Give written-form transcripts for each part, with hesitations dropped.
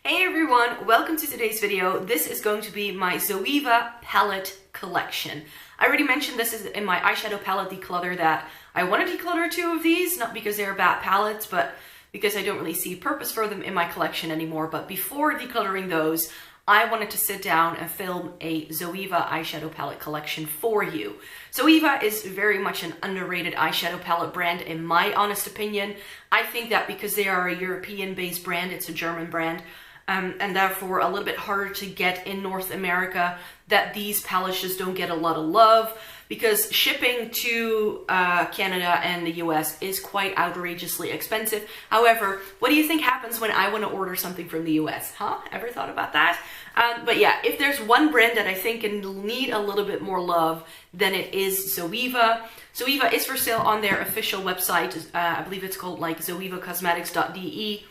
Hey everyone, welcome to today's video. This is going to be my Zoeva palette collection. I already mentioned this is in my eyeshadow palette declutter that I want to declutter two of these, not because they're bad palettes, but because I don't really see purpose for them in my collection anymore. But before decluttering those, I wanted to sit down and film a Zoeva eyeshadow palette collection for you. Zoeva is very much an underrated eyeshadow palette brand in my honest opinion. I think that because they are a European-based brand, it's a German brand, and therefore a little bit harder to get in North America, that these palettes just don't get a lot of love because shipping to Canada and the US is quite outrageously expensive. However, what do you think happens when I want to order something from the US? Huh? Ever thought about that? But yeah, if there's one brand that I think can need a little bit more love, then it is Zoeva. Zoeva is for sale on their official website. I believe it's called like zoevacosmetics.de.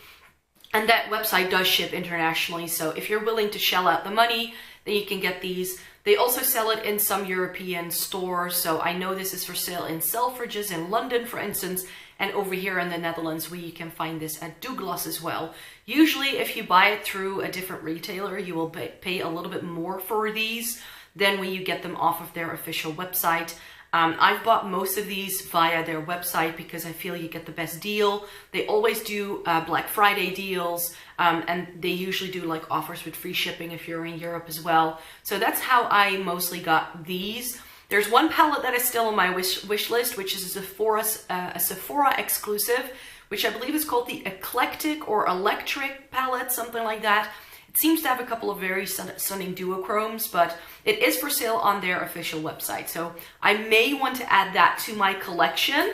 And that website does ship internationally, so if you're willing to shell out the money, then you can get these. They also sell it in some European stores, so I know this is for sale in Selfridges in London, for instance, and over here in the Netherlands, where you can find this at Douglas as well. Usually, if you buy it through a different retailer, you will pay a little bit more for these than when you get them off of their official website. I've bought most of these via their website because I feel you get the best deal. They always do Black Friday deals, and they usually do like offers with free shipping if you're in Europe as well. So that's how I mostly got these. There's one palette that is still on my wish list, which is a Sephora exclusive, which I believe is called the Eclectic or Electric palette, something like that. It seems to have a couple of very stunning duochromes, but it is for sale on their official website. So I may want to add that to my collection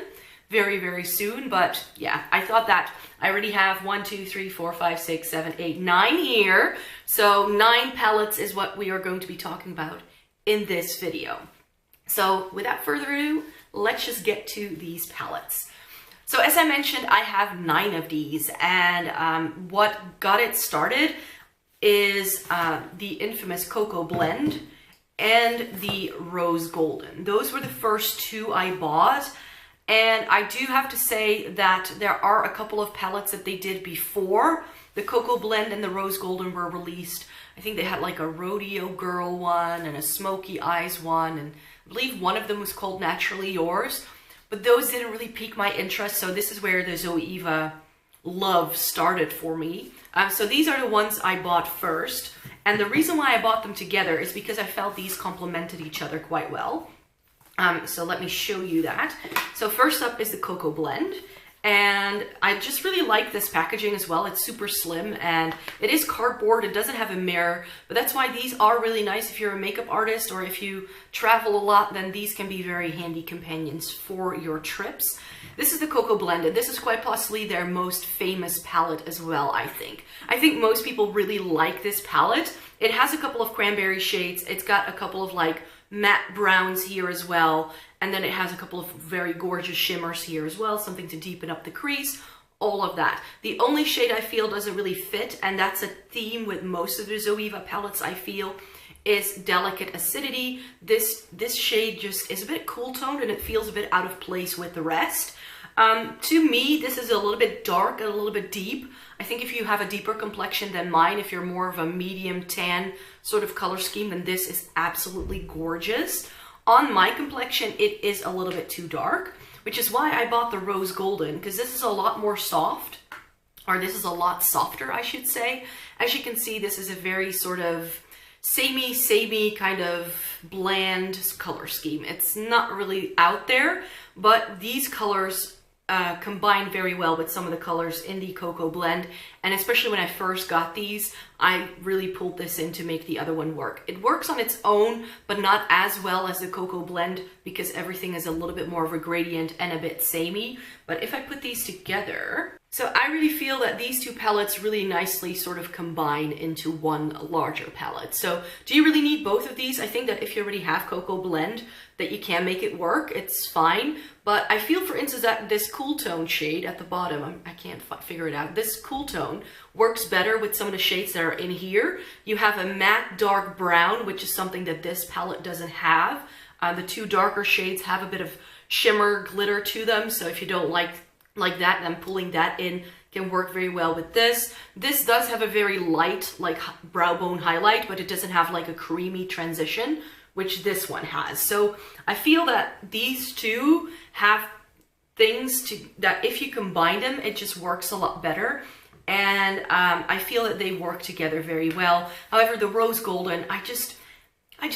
very, very soon. But yeah, I thought that I already have 1, 2, 3, 4, 5, 6, 7, 8, 9 here. So 9 palettes is what we are going to be talking about in this video. So without further ado, let's just get to these palettes. So as I mentioned, I have 9 of these, and what got it started is the infamous Cocoa Blend and the Rose Golden. Those were the first 2 I bought, and I do have to say that there are a couple of palettes that they did before the Cocoa Blend and the Rose Golden were released. I think they had like a Rodeo Girl one and a Smoky Eyes one, and I believe one of them was called Naturally Yours, but those didn't really pique my interest, so this is where the Zoeva love started for me. So these are the ones I bought first, and the reason why I bought them together is because I felt these complemented each other quite well. So let me show you that. So first up is the Cocoa Blend, and I just really like this packaging as well. It's super slim and it is cardboard. It doesn't have a mirror, but that's why these are really nice if you're a makeup artist or if you travel a lot, then these can be very handy companions for your trips. This is the Cocoa Blend, and this is quite possibly their most famous palette as well, I think. I think most people really like this palette. It has a couple of cranberry shades. It's got a couple of like matte browns here as well. And then it has a couple of very gorgeous shimmers here as well, something to deepen up the crease, all of that. The only shade I feel doesn't really fit, and that's a theme with most of the Zoeva palettes I feel, is Delicate Acidity. This shade just is a bit cool toned and it feels a bit out of place with the rest. To me, this is a little bit dark and a little bit deep. I think if you have a deeper complexion than mine, if you're more of a medium tan sort of color scheme, then this is absolutely gorgeous. On my complexion, it is a little bit too dark, which is why I bought the Rose Golden, because this is a lot more soft, or this is a lot softer, I should say. As you can see, this is a very sort of samey kind of bland color scheme. It's not really out there, but these colors combine very well with some of the colors in the Cocoa Blend, and especially when I first got these, I really pulled this in to make the other one work. It works on its own, but not as well as the Cocoa Blend because everything is a little bit more of a gradient and a bit samey. But if I put these together, so I really feel that these 2 palettes really nicely sort of combine into one larger palette. So do you really need both of these? I think that if you already have Cocoa Blend, that you can make it work, it's fine. But I feel, for instance, that this cool tone shade at the bottom, I can't figure it out, this cool tone works better with some of the shades that are in here. You have a matte dark brown, which is something that this palette doesn't have. The 2 darker shades have a bit of shimmer glitter to them, so if you don't like that, then pulling that in can work very well with this. This does have a very light, like brow bone highlight, but it doesn't have like a creamy transition, which this one has. So I feel that these two have things that if you combine them, it just works a lot better. And I feel that they work together very well. However, the rose golden, I just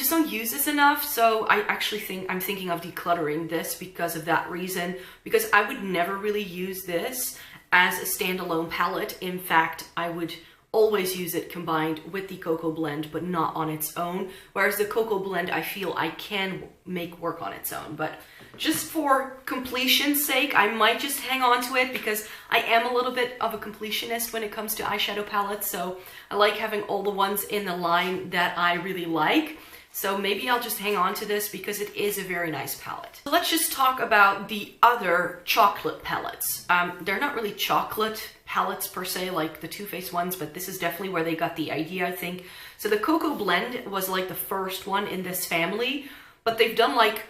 don't use this enough. So I actually I'm thinking of decluttering this because of that reason, because I would never really use this as a standalone palette. In fact, I would always use it combined with the Cocoa Blend, but not on its own. Whereas the Cocoa Blend, I feel I can make work on its own. But just for completion's sake, I might just hang on to it because I am a little bit of a completionist when it comes to eyeshadow palettes. So I like having all the ones in the line that I really like. So maybe I'll just hang on to this because it is a very nice palette. So let's just talk about the other chocolate palettes. They're not really chocolate palettes per se, like the Too Faced ones, but this is definitely where they got the idea, I think. So the Cocoa Blend was like the first one in this family, but they've done like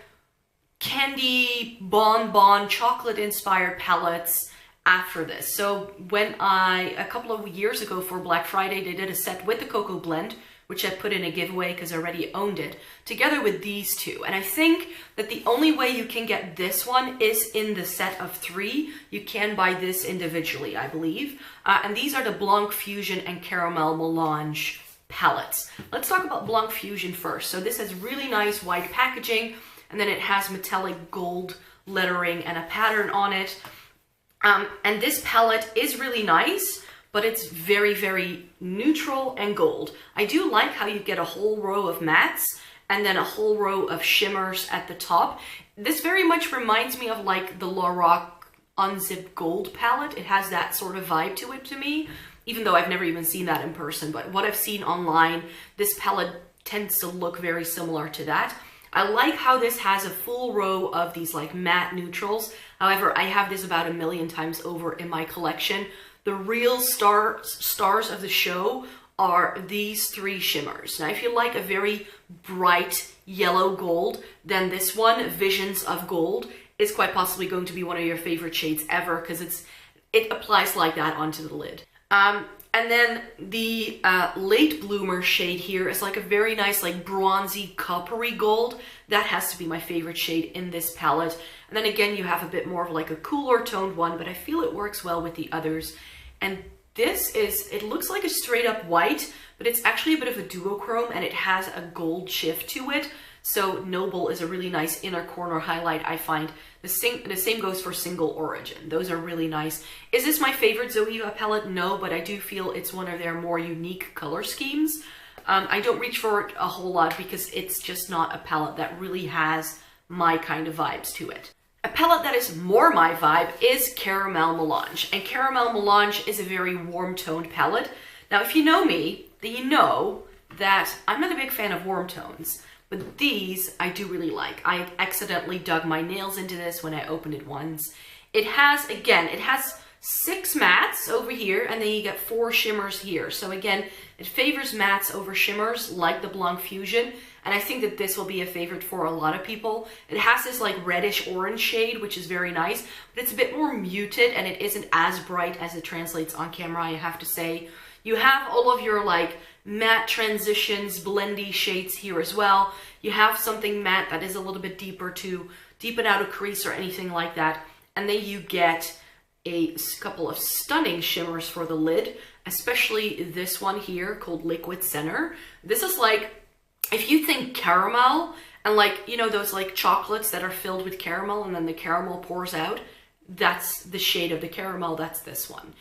candy, bonbon, chocolate inspired palettes after this. So when a couple of years ago for Black Friday, they did a set with the Cocoa Blend, which I put in a giveaway because I already owned it, together with these two. And I think that the only way you can get this one is in the set of 3. You can buy this individually, I believe. And these are the Blanc Fusion and Caramellange palettes. Let's talk about Blanc Fusion first. So this has really nice white packaging, and then it has metallic gold lettering and a pattern on it. And this palette is really nice, but it's very, very neutral and gold. I do like how you get a whole row of mattes and then a whole row of shimmers at the top. This very much reminds me of like the Lorac Unzipped Gold palette. It has that sort of vibe to it to me, even though I've never even seen that in person. But what I've seen online, this palette tends to look very similar to that. I like how this has a full row of these like matte neutrals. However, I have this about 1 million times over in my collection. The real stars of the show are these 3 shimmers. Now, if you like a very bright yellow gold, then this one, Visions of Gold, is quite possibly going to be one of your favorite shades ever because it applies like that onto the lid. And then the Late Bloomer shade here is like a very nice, like bronzy, coppery gold. That has to be my favorite shade in this palette. And then again, you have a bit more of like a cooler toned one, but I feel it works well with the others. And this it looks like a straight up white, but it's actually a bit of a duochrome and it has a gold shift to it. So Noble is a really nice inner corner highlight, I find. The same goes for Single Origin. Those are really nice. Is this my favorite Zoeva palette? No, but I do feel it's one of their more unique color schemes. I don't reach for it a whole lot because it's just not a palette that really has my kind of vibes to it. A palette that is more my vibe is Caramellange. And Caramellange is a very warm toned palette. Now, if you know me, then you know that I'm not a big fan of warm tones. But these I do really like. I accidentally dug my nails into this when I opened it once. It has 6 mattes over here, and then you get 4 shimmers here. So again, it favors mattes over shimmers like the Blanc Fusion. And I think that this will be a favorite for a lot of people. It has this like reddish orange shade, which is very nice, but it's a bit more muted and it isn't as bright as it translates on camera, I have to say. You have all of your like matte transitions, blendy shades here as well. You have something matte that is a little bit deeper to deepen out a crease or anything like that. And then you get a couple of stunning shimmers for the lid, especially this one here called Liquid Center. This is like, if you think caramel and like, you know, those like chocolates that are filled with caramel and then the caramel pours out, that's the shade of the caramel, that's this one.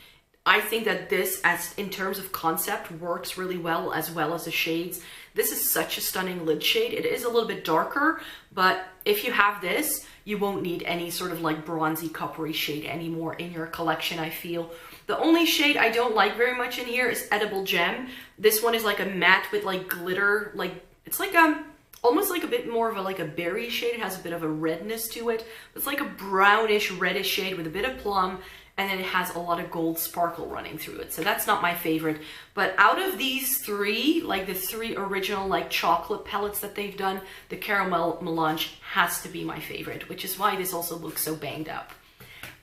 I think that this, as in terms of concept, works really well as the shades. This is such a stunning lid shade. It is a little bit darker, but if you have this, you won't need any sort of like bronzy coppery shade anymore in your collection, I feel. The only shade I don't like very much in here is Edible Gem. This one is like a matte with like glitter, like it's like almost like a bit more of a like a berry shade. It has a bit of a redness to it. It's like a brownish reddish shade with a bit of plum, and then it has a lot of gold sparkle running through it. So that's not my favorite. But out of these 3, like the 3 original like chocolate palettes that they've done, the Caramellange has to be my favorite, which is why this also looks so banged up.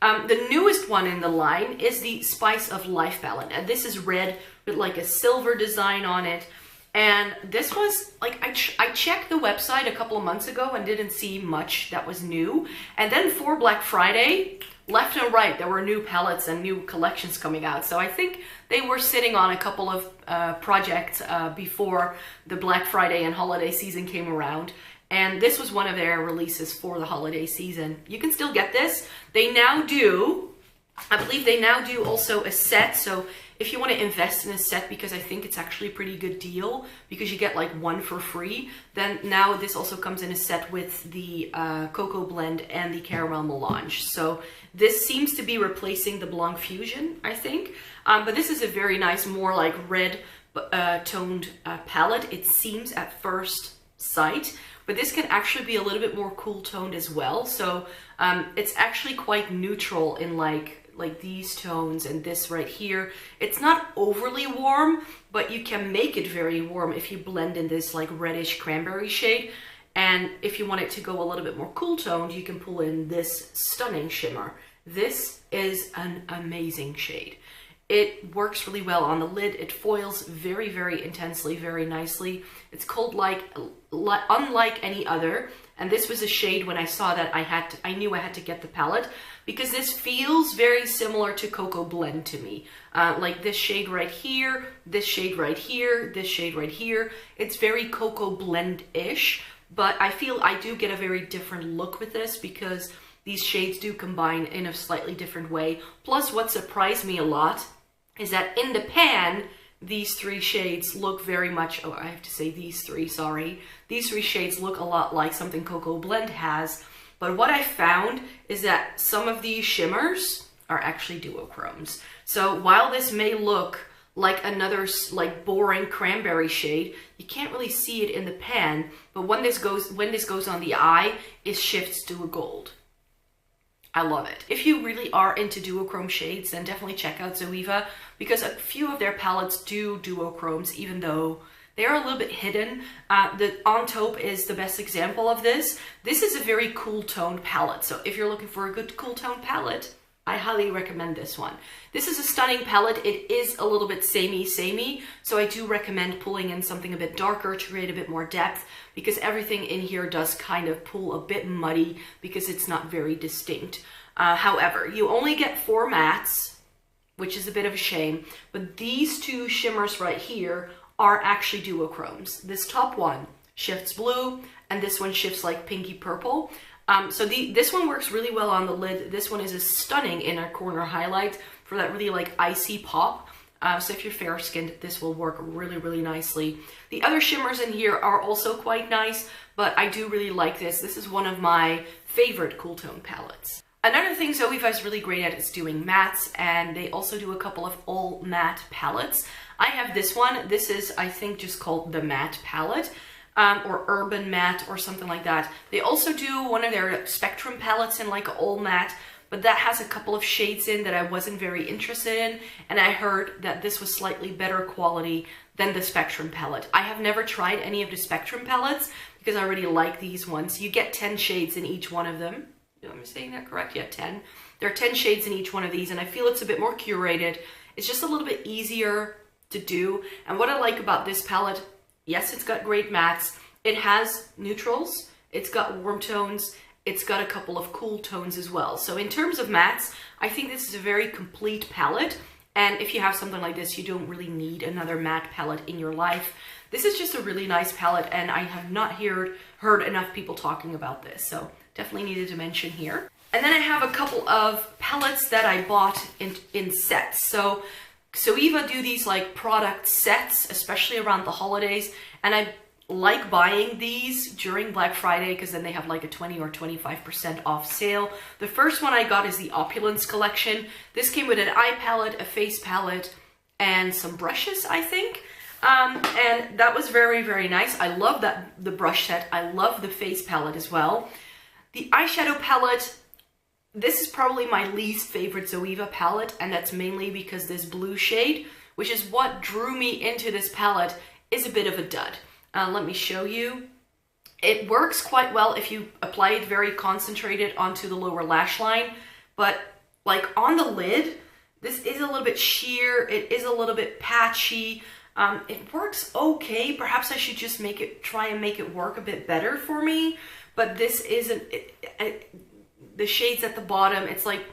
The newest one in the line is the Spice of Life palette. And this is red with like a silver design on it. And this was like, I checked the website a couple of months ago and didn't see much that was new. And then for Black Friday, left and right, there were new palettes and new collections coming out. So I think they were sitting on a couple of projects before the Black Friday and holiday season came around. And this was one of their releases for the holiday season. You can still get this. They now do, I believe they now do also a set. So if you want to invest in a set, because I think it's actually a pretty good deal, because you get like one for free, then now this also comes in a set with the Cocoa Blend and the Caramel Melange. So this seems to be replacing the Blanc Fusion, I think. But this is a very nice, more like red toned palette, it seems at first sight. But this can actually be a little bit more cool toned as well. So it's actually quite neutral in like these tones and this right here. It's not overly warm, but you can make it very warm if you blend in this like reddish cranberry shade. And if you want it to go a little bit more cool toned, you can pull in this stunning shimmer. This is an amazing shade. It works really well on the lid. It foils very, very intensely, very nicely. It's cold like unlike any other. And this was a shade when I saw that I knew I had to get the palette, because this feels very similar to Cocoa Blend to me. Like this shade right here, this shade right here, this shade right here. It's very Cocoa Blend-ish, but I feel I do get a very different look with this because these shades do combine in a slightly different way. Plus, what surprised me a lot is that in the pan, these three shades look very much, oh, I have to say these three, sorry. These three shades look a lot like something Cocoa Blend has. But what I found is that some of these shimmers are actually duochromes. So while this may look like another like boring cranberry shade, you can't really see it in the pan. But when this goes on the eye, it shifts to a gold. I love it. If you really are into duochrome shades, then definitely check out Zoeva, because a few of their palettes do duochromes, even though they're a little bit hidden. The En Taupe is the best example of this. This is a very cool toned palette. So if you're looking for a good cool toned palette, I highly recommend this one. This is a stunning palette. It is a little bit samey, so I do recommend pulling in something a bit darker to create a bit more depth, because everything in here does kind of pull a bit muddy because it's not very distinct. However, you only get 4 mattes, which is a bit of a shame, but these two shimmers right here are actually duochromes. This top one shifts blue, and this one shifts like pinky purple. So this one works really well on the lid. This one is a stunning inner corner highlight for that really like icy pop. So if you're fair skinned, this will work really, really nicely. The other shimmers in here are also quite nice, but I do really like this. This is one of my favorite cool tone palettes. Another thing Zoeva is really great at is doing mattes, and they also do a couple of all matte palettes. I have this one. This is, I think, just called the Matte palette. Or Urban Matte or something like that. They also do one of their Spectrum palettes in like all matte, but that has a couple of shades in that I wasn't very interested in, and I heard that this was slightly better quality than the Spectrum palette. I have never tried any of the Spectrum palettes because I already like these ones. You get 10 shades in each one of them. Am I saying that correct? Yeah, 10. There are 10 shades in each one of these, and I feel it's a bit more curated. It's just a little bit easier to do, and what I like about this palette, yes, it's got great mattes, it has neutrals, it's got warm tones, it's got a couple of cool tones as well. So in terms of mattes, I think this is a very complete palette, and if you have something like this, you don't really need another matte palette in your life. This is just a really nice palette, and I have not heard enough people talking about this, so definitely needed to mention here. And then I have a couple of palettes that I bought in sets. So Zoeva do these like product sets, especially around the holidays, and I like buying these during Black Friday because then they have like a 20 or 25% off sale. The first one I got is the Opulence collection. This came with an eye palette, a face palette, and some brushes, I think. And that was very, very nice. I love the brush set. I love the face palette as well. The eyeshadow palette, this is probably my least favorite Zoeva palette, and that's mainly because this blue shade, which is what drew me into this palette, is a bit of a dud. Let me show you. It works quite well if you apply it very concentrated onto the lower lash line, but like on the lid, this is a little bit sheer, it is a little bit patchy. It works okay. Perhaps I should just try and make it work a bit better for me. But this isn't, the shades at the bottom, it's like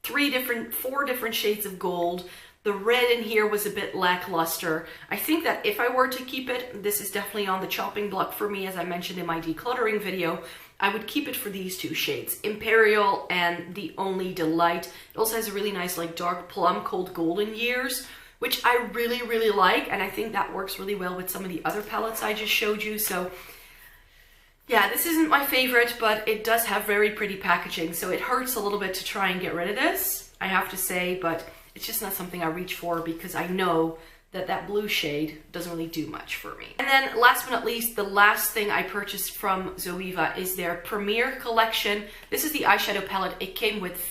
4 different shades of gold. The red in here was a bit lackluster. I think that if I were to keep it, this is definitely on the chopping block for me, as I mentioned in my decluttering video. I would keep it for these 2 shades, Imperial and The Only Delight. It also has a really nice like dark plum called Golden Years, which I really, really like. And I think that works really well with some of the other palettes I just showed you. So yeah, this isn't my favorite, but it does have very pretty packaging. So it hurts a little bit to try and get rid of this, I have to say, but it's just not something I reach for because I know that that blue shade doesn't really do much for me. And then last but not least, the last thing I purchased from Zoeva is their Premier collection. This is the eyeshadow palette. It came with,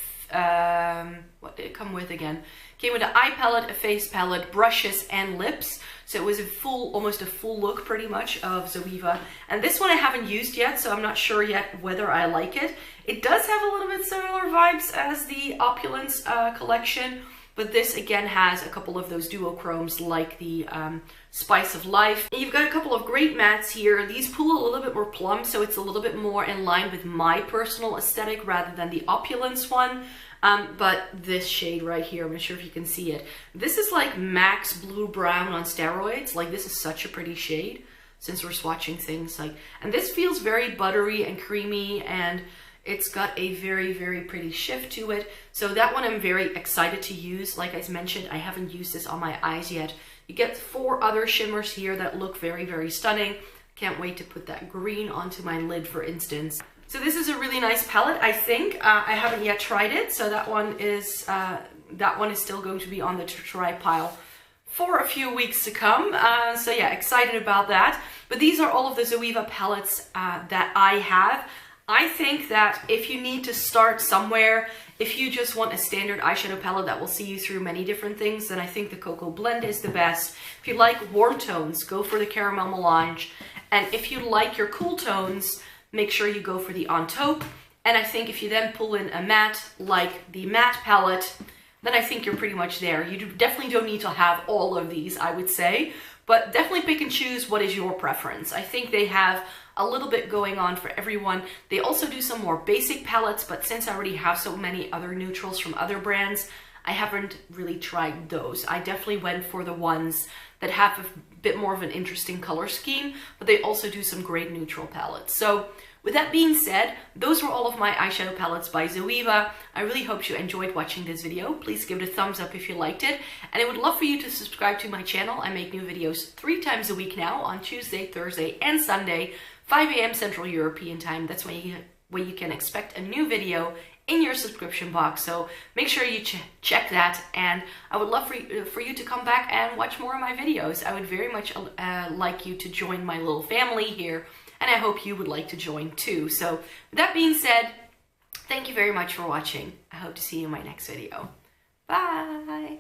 what did it come with again? It came with an eye palette, a face palette, brushes, and lips. So it was a almost a full look pretty much of Zoeva. And this one I haven't used yet, so I'm not sure yet whether I like it. It does have a little bit similar vibes as the Opulence collection. But this again has a couple of those duochromes like the Spice of Life. And you've got a couple of great mattes here. These pull a little bit more plum, so it's a little bit more in line with my personal aesthetic rather than the Opulence one. But this shade right here, I'm not sure if you can see it. This is like Max Blue Brown on steroids. Like, this is such a pretty shade since we're swatching things. And this feels very buttery and creamy, and it's got a very, very pretty shift to it. So that one I'm very excited to use. Like I mentioned, I haven't used this on my eyes yet. You get 4 other shimmers here that look very, very stunning. Can't wait to put that green onto my lid, for instance. So this is a really nice palette, I think. I haven't yet tried it, so that one is still going to be on the try pile for a few weeks to come. So yeah, excited about that. But these are all of the Zoeva palettes that I have. I think that if you need to start somewhere, if you just want a standard eyeshadow palette that will see you through many different things, then I think the Cocoa Blend is the best. If you like warm tones, go for the Caramellange. And if you like your cool tones, make sure you go for the En Taupe. And I think if you then pull in a matte like the matte palette, then I think you're pretty much there. You definitely don't need to have all of these, I would say, but definitely pick and choose what is your preference. I think they have a little bit going on for everyone. They also do some more basic palettes, but since I already have so many other neutrals from other brands, I haven't really tried those. I definitely went for the ones that have a bit more of an interesting color scheme, but they also do some great neutral palettes. So with that being said, those were all of my eyeshadow palettes by Zoeva. I really hope you enjoyed watching this video. Please give it a thumbs up if you liked it. And I would love for you to subscribe to my channel. I make new videos 3 times a week now, on Tuesday, Thursday, and Sunday, 5 AM Central European Time. That's when you can expect a new video in your subscription box. So make sure you check that. And I would love for you to come back and watch more of my videos. I would very much like you to join my little family here. And I hope you would like to join too. So with that being said, thank you very much for watching. I hope to see you in my next video. Bye!